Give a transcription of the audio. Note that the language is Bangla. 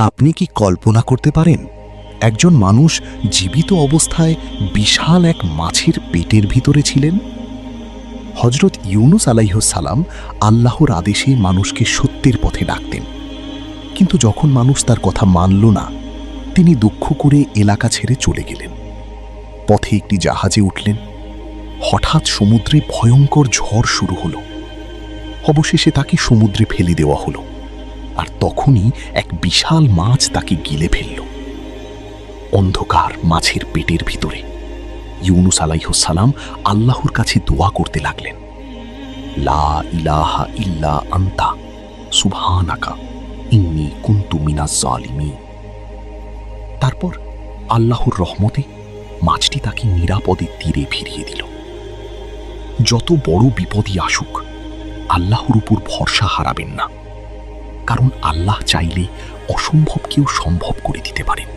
আপনি কি কল্পনা করতে পারেন একজন মানুষ জীবিত অবস্থায় বিশাল এক মাছের পেটের ভিতরে ছিলেন? হযরত ইউনুস আলাইহিস সালাম আল্লাহর আদেশে মানুষকে সত্যের পথে ডাকতেন, কিন্তু যখন মানুষ তার কথা মানল না, তিনি দুঃখ করে এলাকা ছেড়ে চলে গেলেন। পথে একটি জাহাজে উঠলেন। হঠাৎ সমুদ্রে ভয়ঙ্কর ঝড় শুরু হলো। অবশেষে তাকে সমুদ্রে ফেলে দেওয়া হলো, আর তখনই এক বিশাল মাছ তাকে গিলে ফেলল। অন্ধকার মাছের পেটের ভিতরে ইউনুস আলাইহিস সালাম আল্লাহর কাছে দোয়া করতে লাগলেন, লা ইলাহা ইল্লা আনতা সুবহানাকা ইন্নী কুনতু মিনাজ জালিমিন। তারপর আল্লাহর রহমতে মাছটি তাকে নিরাপদে তীরে ফিরিয়ে দিল। যত বড় বিপদই আসুক, আল্লাহর উপর ভরসা হারাবেন না, কারণ আল্লাহ চাইলে অসম্ভবকেও সম্ভব করে দিতে পারেন।